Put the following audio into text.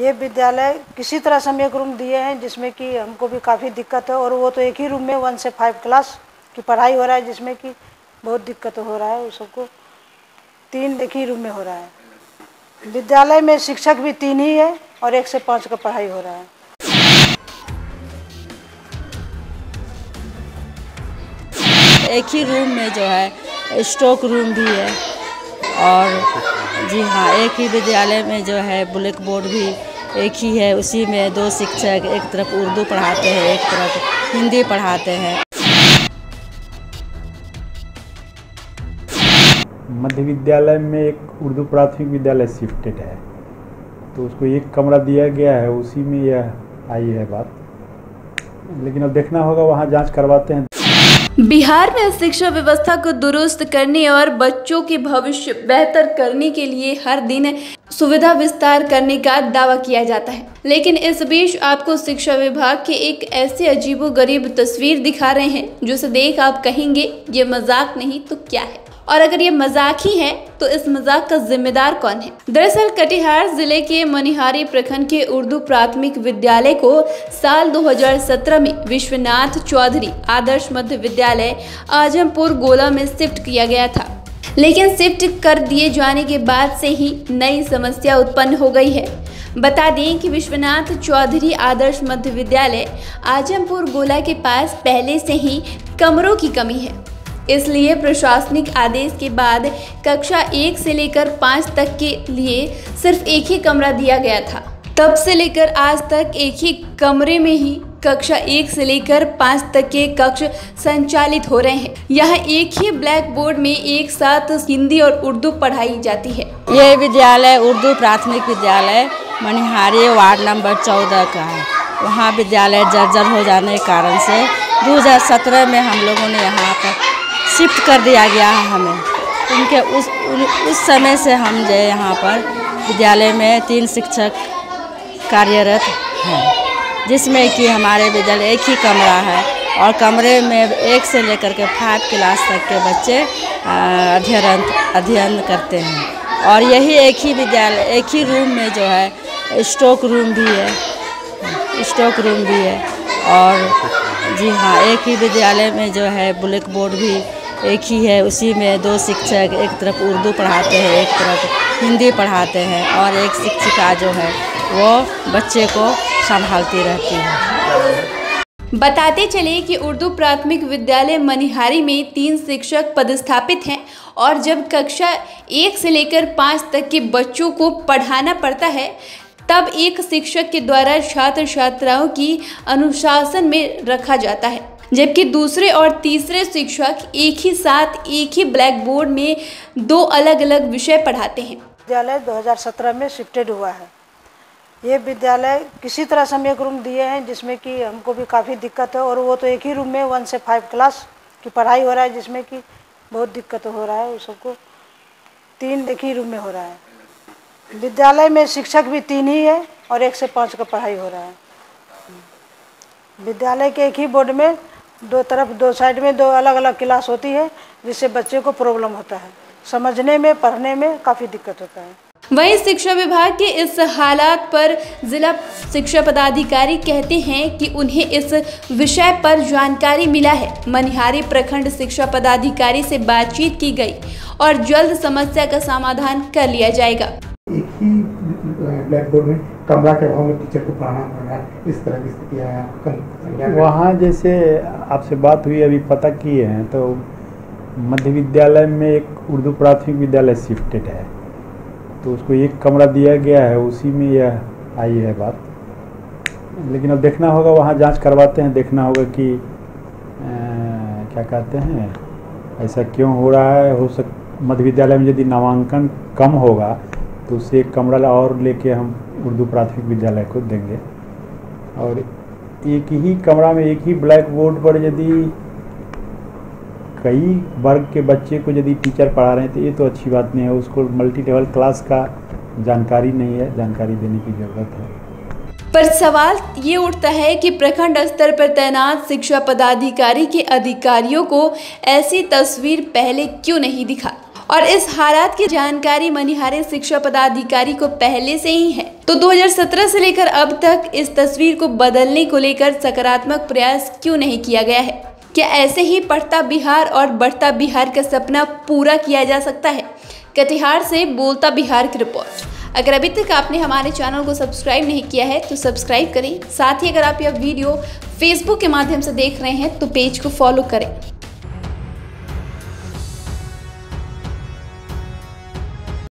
ये विद्यालय किसी तरह से हम एक रूम दिए हैं जिसमें कि हमको भी काफ़ी दिक्कत है, और वो तो एक ही रूम में 1 से 5 क्लास की पढ़ाई हो रहा है, जिसमें कि बहुत दिक्कत हो रहा है। उस सबको 3 एक ही रूम में हो रहा है। विद्यालय में शिक्षक भी 3 ही है और 1 से 5 का पढ़ाई हो रहा है। एक ही रूम में जो है स्टॉक रूम भी है, और जी हाँ, एक ही विद्यालय में जो है ब्लैक बोर्ड भी एक ही है। उसी में 2 शिक्षक, एक तरफ उर्दू पढ़ाते हैं, एक तरफ हिंदी पढ़ाते हैं। मध्य विद्यालय में एक उर्दू प्राथमिक विद्यालय शिफ्टेड है, तो उसको एक कमरा दिया गया है, उसी में यह आई है बात। लेकिन अब देखना होगा, वहाँ जांच करवाते हैं। बिहार में शिक्षा व्यवस्था को दुरुस्त करने और बच्चों के भविष्य बेहतर करने के लिए हर दिन सुविधा विस्तार करने का दावा किया जाता है, लेकिन इस बीच आपको शिक्षा विभाग के एक ऐसे अजीबोगरीब तस्वीर दिखा रहे हैं जिसे देख आप कहेंगे ये मजाक नहीं तो क्या है, और अगर ये मजाक ही है तो इस मजाक का जिम्मेदार कौन है। दरअसल कटिहार जिले के मनिहारी प्रखंड के उर्दू प्राथमिक विद्यालय को साल 2017 में विश्वनाथ चौधरी आदर्श मध्य विद्यालय आजमपुर गोला में शिफ्ट किया गया था, लेकिन शिफ्ट कर दिए जाने के बाद से ही नई समस्या उत्पन्न हो गई है। बता दें कि विश्वनाथ चौधरी आदर्श मध्य विद्यालय आजमपुर गोला के पास पहले से ही कमरों की कमी है, इसलिए प्रशासनिक आदेश के बाद कक्षा 1 से लेकर 5 तक के लिए सिर्फ एक ही कमरा दिया गया था। तब से लेकर आज तक एक ही कमरे में ही कक्षा 1 से लेकर 5 तक के कक्ष संचालित हो रहे हैं। यहाँ एक ही ब्लैक बोर्ड में एक साथ हिंदी और उर्दू पढ़ाई जाती है। ये विद्यालय उर्दू प्राथमिक विद्यालय मनिहारी वार्ड नंबर 14 का है। वहाँ विद्यालय जर्जर हो जाने के कारण से 2017 में हम लोगों ने यहाँ पर शिफ्ट कर दिया गया है हमें। उनके उस समय से हम जो यहाँ पर विद्यालय में 3 शिक्षक कार्यरत हैं, जिसमें कि हमारे विद्यालय एक ही कमरा है, और कमरे में 1 से लेकर के 5 क्लास तक के बच्चे अध्ययन करते हैं। और यही एक ही विद्यालय, एक ही रूम में जो है स्टॉक रूम भी है, और जी हाँ, एक ही विद्यालय में जो है ब्लैक बोर्ड भी एक ही है। उसी में 2 शिक्षक, एक तरफ उर्दू पढ़ाते हैं, एक तरफ हिंदी पढ़ाते हैं, और एक शिक्षिका जो है वो बच्चे को संभालती रहती है। बताते चले कि उर्दू प्राथमिक विद्यालय मनिहारी में 3 शिक्षक पदस्थापित हैं, और जब कक्षा 1 से लेकर 5 तक के बच्चों को पढ़ाना पड़ता है, तब एक शिक्षक के द्वारा छात्र छात्राओं की अनुशासन में रखा जाता है, जबकि दूसरे और तीसरे शिक्षक एक ही साथ एक ही ब्लैक बोर्ड में 2 अलग अलग विषय पढ़ाते हैं। विद्यालय 2017 में शिफ्टेड हुआ है। ये विद्यालय किसी तरह से हम एक रूम दिए हैं जिसमें कि हमको भी काफ़ी दिक्कत है, और वो तो एक ही रूम में 1 से 5 क्लास की पढ़ाई हो रहा है, जिसमें कि बहुत दिक्कत हो रहा है। उस सबको 3 एक ही रूम में हो रहा है। विद्यालय में शिक्षक भी 3 ही है और 1 से 5 का पढ़ाई हो रहा है। विद्यालय के एक ही बोर्ड में 2 साइड में 2 अलग अलग क्लास होती है, जिससे बच्चे को प्रॉब्लम होता है, समझने में, पढ़ने में काफ़ी दिक्कत होता है। वहीं शिक्षा विभाग के इस हालात पर जिला शिक्षा पदाधिकारी कहते हैं कि उन्हें इस विषय पर जानकारी मिला है। मनिहारी प्रखंड शिक्षा पदाधिकारी से बातचीत की गई और जल्द समस्या का समाधान कर लिया जाएगा। एक ही ब्लैक बोर्ड में कमरा के अभाव में टीचर को पढ़ाना पड़ रहा है, इस तरह की स्थिति है। वहाँ जैसे आपसे बात हुई, अभी पता किए हैं, तो मध्य विद्यालय में एक उर्दू प्राथमिक विद्यालय शिफ्टेड है, तो उसको एक कमरा दिया गया है, उसी में यह आई है बात। लेकिन अब देखना होगा, वहाँ जांच करवाते हैं, देखना होगा कि क्या कहते हैं, ऐसा क्यों हो रहा है। मध्य विद्यालय में यदि नामांकन कम होगा तो उससे एक कमरा और लेके हम उर्दू प्राथमिक विद्यालय को देंगे, और एक ही कमरा में एक ही ब्लैक बोर्ड पर यदि कई वर्ग के बच्चे को यदि टीचर पढ़ा रहे हैं तो ये तो अच्छी बात नहीं है। उसको मल्टी लेवल क्लास का जानकारी नहीं है, जानकारी देने की ज़रूरत है। पर सवाल ये उठता है कि प्रखंड स्तर पर तैनात शिक्षा पदाधिकारी के अधिकारियों को ऐसी तस्वीर पहले क्यों नहीं दिखा, और इस हालात की जानकारी मनिहारे शिक्षा पदाधिकारी को पहले से ही है। तो 2017 से लेकर अब तक इस तस्वीर को बदलने को लेकर सकारात्मक प्रयास क्यों नहीं किया गया है? क्या ऐसे ही पढ़ता बिहार और बढ़ता बिहार का सपना पूरा किया जा सकता है? कटिहार से बोलता बिहार की रिपोर्ट। अगर अभी तक आपने हमारे चैनल को सब्सक्राइब नहीं किया है तो सब्सक्राइब करें। साथ ही अगर आप यह वीडियो फेसबुक के माध्यम से देख रहे हैं तो पेज को फॉलो करें।